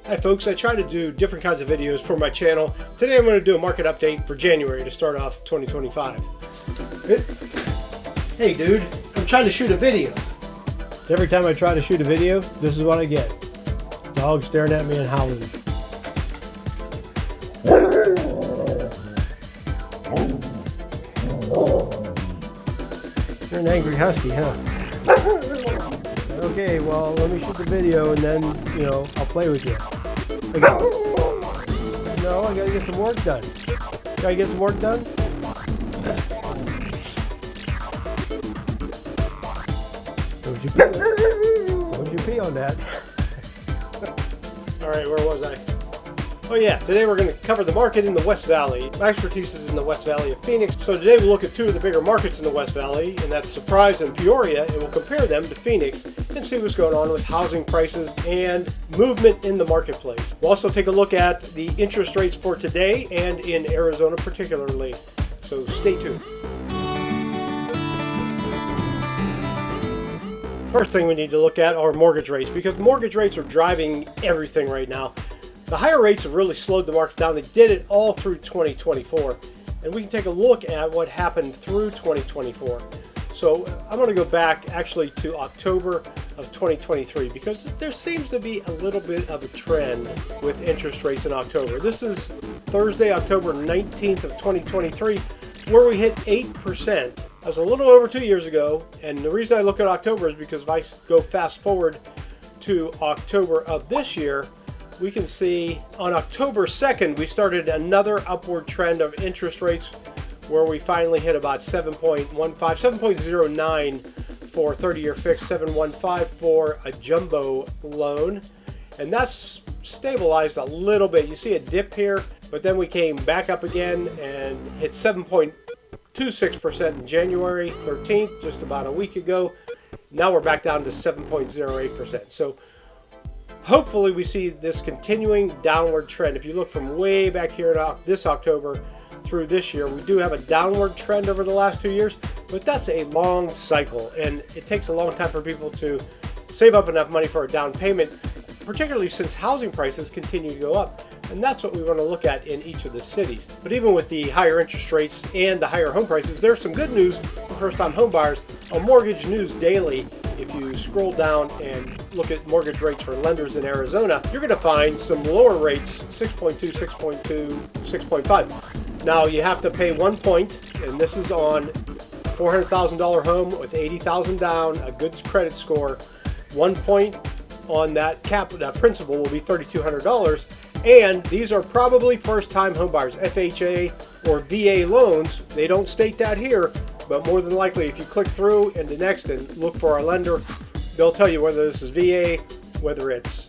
Hi folks, I try to do different kinds of videos for my channel. Today I'm going to do a market update for January to start off 2025. Hey dude, I'm trying to shoot a video. Every time I try to shoot a video, this is what I get. Dog staring at me and howling. You're an angry husky, huh? Okay, well, let me shoot the video and then, I'll play with you. No, I gotta get some work done. Gotta get some work done? Don't you pee on that? Alright, where was I? Oh yeah, today we're going to cover the market in the West Valley. My expertise is in the West Valley of Phoenix, so today we'll look at two of the bigger markets in the West Valley, and that's Surprise and Peoria, and we'll compare them to Phoenix and see what's going on with housing prices and movement in the marketplace. We'll also take a look at the interest rates for today and in Arizona particularly, so stay tuned. First thing we need to look at are mortgage rates, because mortgage rates are driving everything right now. The higher rates have really slowed the market down. They did it all through 2024. And we can take a look at what happened through 2024. So I'm going to go back actually to October of 2023 because there seems to be a little bit of a trend with interest rates in October. This is Thursday, October 19th of 2023, where we hit 8%. That was a little over 2 years ago. And the reason I look at October is because if I go fast forward to October of this year, we can see on October 2nd, we started another upward trend of interest rates where we finally hit about 7.15, 7.09 for 30-year fixed, 7.15 for a jumbo loan. And that's stabilized a little bit. You see a dip here, but then we came back up again and hit 7.26% in January 13th, just about a week ago. Now we're back down to 7.08%. So hopefully we see this continuing downward trend. If you look from way back here this October through this year, we do have a downward trend over the last 2 years, but that's a long cycle and it takes a long time for people to save up enough money for a down payment, particularly since housing prices continue to go up. And that's what we want to look at in each of the cities. But even with the higher interest rates and the higher home prices, there's some good news for first-time home buyers. On Mortgage News Daily, if you scroll down and look at mortgage rates for lenders in Arizona, you're going to find some lower rates, 6.2, 6.2, 6.5. Now you have to pay 1 point, and this is on a $400,000 home with $80,000 down, a good credit score. 1 point on that principal will be $3,200. And these are probably first-time home buyers, FHA or VA loans. They don't state that here, but more than likely, if you click through into next and look for our lender, they'll tell you whether this is VA, whether it's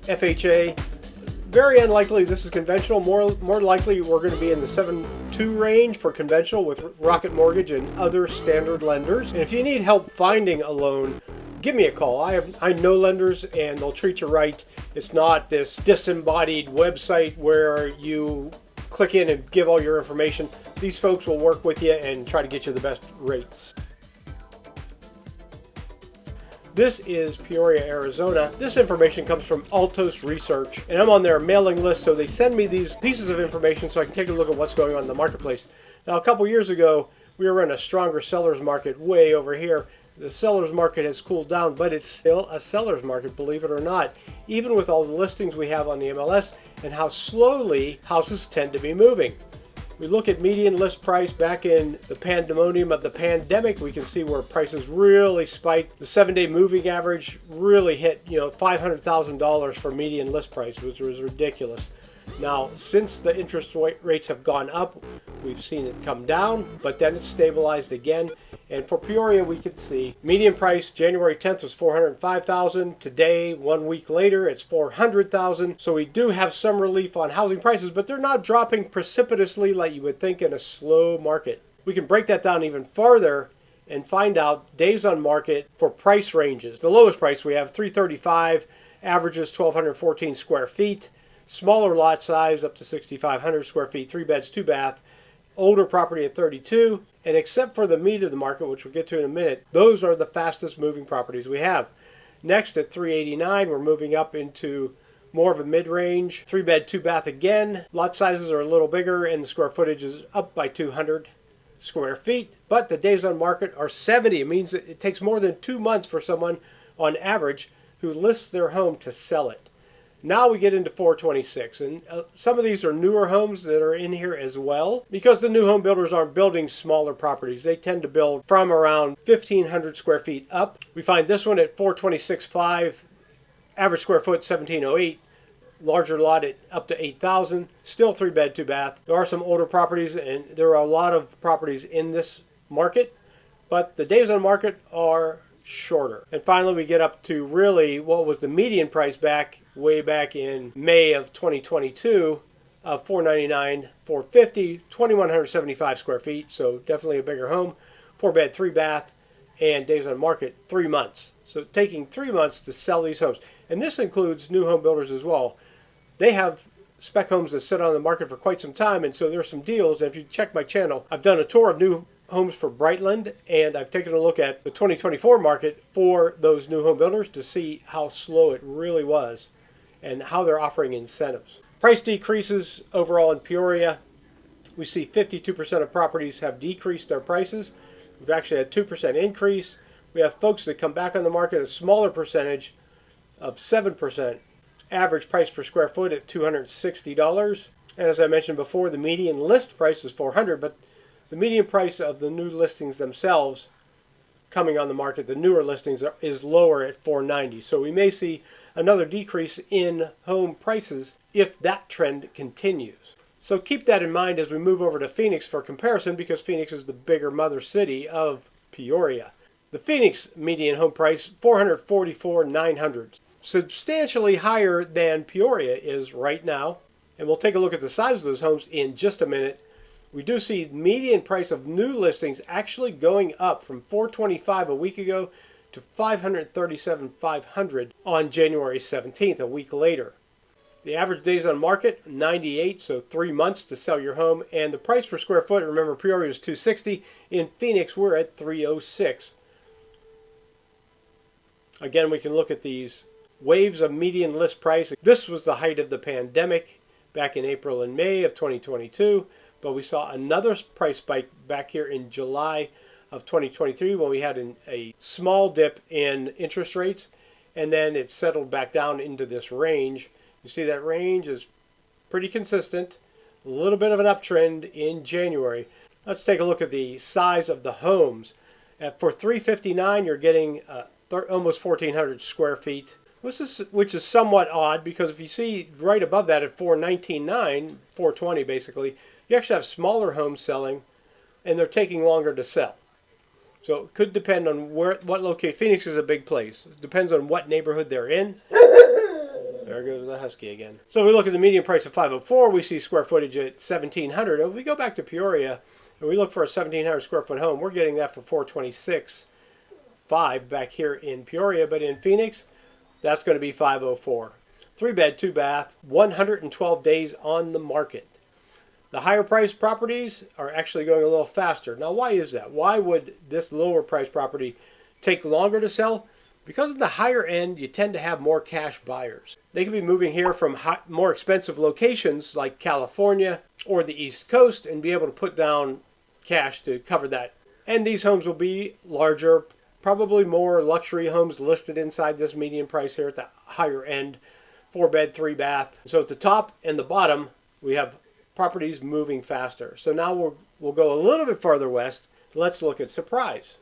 FHA. Very unlikely this is conventional. More likely we're going to be in the 7.2 range for conventional with Rocket Mortgage and other standard lenders. And if you need help finding a loan, give me a call. I know lenders and they'll treat you right. It's not this disembodied website where you click in and give all your information. These folks will work with you and try to get you the best rates. This is Peoria, Arizona. This information comes from Altos Research, and I'm on their mailing list, so they send me these pieces of information so I can take a look at what's going on in the marketplace. Now, a couple years ago, we were in a stronger seller's market way over here. The seller's market has cooled down, but it's still a seller's market, believe it or not, even with all the listings we have on the MLS and how slowly houses tend to be moving. We look at median list price back in the pandemonium of the pandemic. We can see where prices really spiked. The 7-day moving average really hit, $500,000 for median list price, which was ridiculous. Now, since the interest rates have gone up, we've seen it come down, but then it's stabilized again. And for Peoria, we can see median price January 10th was $405,000. Today, 1 week later, it's $400,000. So we do have some relief on housing prices, but they're not dropping precipitously like you would think in a slow market. We can break that down even farther and find out days on market for price ranges. The lowest price we have, $335, averages 1,214 square feet. Smaller lot size up to 6,500 square feet, 3 beds, 2 bath. Older property at 32, and except for the meat of the market, which we'll get to in a minute, those are the fastest moving properties we have. Next at 389, we're moving up into more of a mid-range. 3-bed, 2-bath again. Lot sizes are a little bigger and the square footage is up by 200 square feet. But the days on market are 70. It means that it takes more than 2 months for someone on average who lists their home to sell it. Now we get into 426, and some of these are newer homes that are in here as well, because the new home builders aren't building smaller properties. They tend to build from around 1,500 square feet up. We find this one at 426.5, average square foot 1,708, larger lot at up to 8,000, still 3-bed, 2-bath. There are some older properties, and there are a lot of properties in this market, but the days on market are shorter. And finally, we get up to really what was the median price way back in May of 2022 of $499, $450, 2,175 square feet. So definitely a bigger home. 4-bed, 3-bath, and days on market 3 months. So taking 3 months to sell these homes. And this includes new home builders as well. They have spec homes that sit on the market for quite some time, and so there's some deals. And if you check my channel, I've done a tour of new homes for Brightland, and I've taken a look at the 2024 market for those new home builders to see how slow it really was and how they're offering incentives. Price decreases overall in Peoria. We see 52% of properties have decreased their prices. We've actually had 2% increase. We have folks that come back on the market, a smaller percentage of 7%. Average price per square foot at $260. And as I mentioned before, the median list price is $400, but the median price of the new listings themselves coming on the market, the newer listings, is lower at $490. So we may see another decrease in home prices if that trend continues. So keep that in mind as we move over to Phoenix for comparison, because Phoenix is the bigger mother city of Peoria. The Phoenix median home price, $444,900. Substantially higher than Peoria is right now. And we'll take a look at the size of those homes in just a minute. We do see median price of new listings actually going up from $425 a week ago to $537,500 on January 17th, a week later. The average days on market, 98, so 3 months to sell your home. And the price per square foot, remember Peoria is $260. In Phoenix, we're at $306. Again, we can look at these waves of median list price. This was the height of the pandemic back in April and May of 2022. But we saw another price spike back here in July of 2023 when we had a small dip in interest rates, and then it settled back down into this range. You see that range is pretty consistent. A little bit of an uptrend in January. Let's take a look at the size of the homes. For $359, you're getting almost 1,400 square feet, which is somewhat odd, because if you see right above that at $419,900, $420 basically, you actually have smaller homes selling, and they're taking longer to sell. So it could depend on what location. Phoenix is a big place. It depends on what neighborhood they're in. There goes the husky again. So if we look at the median price of $504, we see square footage at $1,700. If we go back to Peoria and we look for a 1,700 square foot home, we're getting that for $426.5 back here in Peoria. But in Phoenix, that's going to be $504. 3-bed, 2-bath, 112 days on the market. The higher priced properties are actually going a little faster. Now, why is that? Why would this lower priced property take longer to sell? Because of the higher end, you tend to have more cash buyers. They can be moving here from more expensive locations like California or the East Coast and be able to put down cash to cover that. And these homes will be larger, probably more luxury homes listed inside this median price here at the higher end. 4-bed, 3-bath. So at the top and the bottom, we have properties moving faster. So now we'll go a little bit farther west. Let's look at Surprise.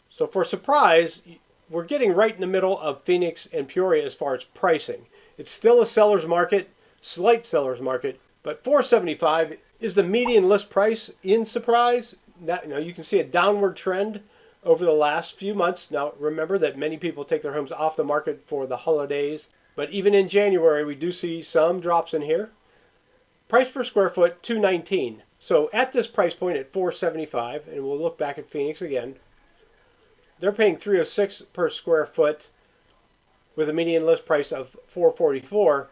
So for Surprise, we're getting right in the middle of Phoenix and Peoria as far as pricing. It's still a seller's market, slight seller's market, but $475 is the median list price in Surprise. That, you can see a downward trend over the last few months. Now remember that many people take their homes off the market for the holidays, but even in January we do see some drops in here. Price per square foot, $219. So at this price point at $475, and we'll look back at Phoenix again, they're paying $306 per square foot with a median list price of $444.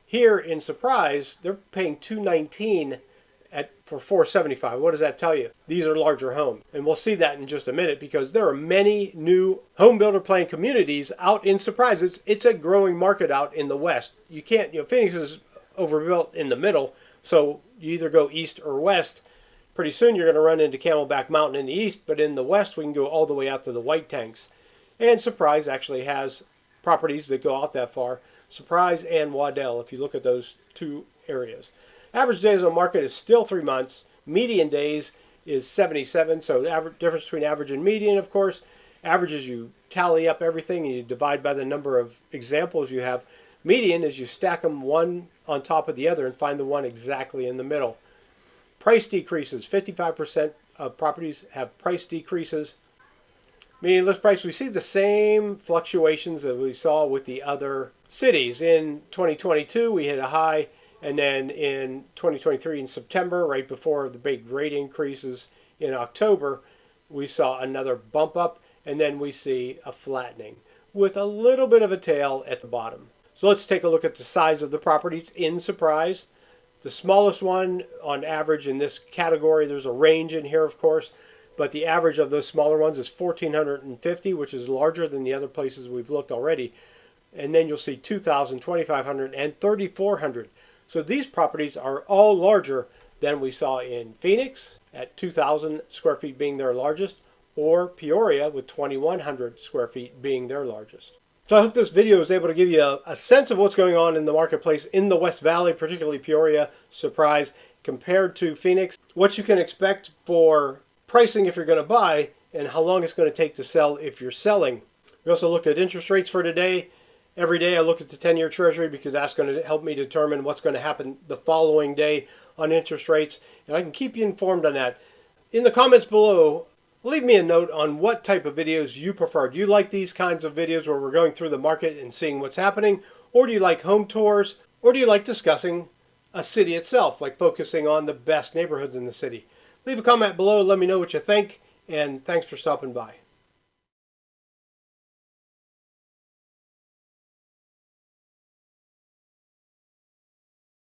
Here in Surprise, they're paying $219 for $475. What does that tell you? These are larger homes. And we'll see that in just a minute because there are many new home builder plan communities out in Surprise. It's a growing market out in the West. You can't, Phoenix is overbuilt in the middle, so you either go east or west. Pretty soon you're going to run into Camelback Mountain in the east, but in the west we can go all the way out to the White Tanks. And Surprise actually has properties that go out that far. Surprise and Waddell, if you look at those two areas. Average days on the market is still 3 months. Median days is 77. So the average difference between average and median, of course. Average is you tally up everything and you divide by the number of examples you have. Median is you stack them one on top of the other and find the one exactly in the middle. Price decreases. 55% of properties have price decreases. Median list price, we see the same fluctuations that we saw with the other cities. In 2022, we hit a high. And then in 2023 in September, right before the big rate increases in October, we saw another bump up, and then we see a flattening with a little bit of a tail at the bottom. So let's take a look at the size of the properties in Surprise. The smallest one on average in this category, there's a range in here, of course, but the average of those smaller ones is 1,450, which is larger than the other places we've looked already. And then you'll see 2,000, 2,500, and 3,400. So these properties are all larger than we saw in Phoenix at 2,000 square feet being their largest, or Peoria with 2,100 square feet being their largest. So I hope this video is able to give you a sense of what's going on in the marketplace in the West Valley, particularly Peoria, Surprise, compared to Phoenix. What you can expect for pricing if you're going to buy, and how long it's going to take to sell if you're selling. We also looked at interest rates for today. Every day I look at the 10-year Treasury because that's going to help me determine what's going to happen the following day on interest rates. And I can keep you informed on that. In the comments below, leave me a note on what type of videos you prefer. Do you like these kinds of videos where we're going through the market and seeing what's happening? Or do you like home tours? Or do you like discussing a city itself, like focusing on the best neighborhoods in the city? Leave a comment below. Let me know what you think. And thanks for stopping by.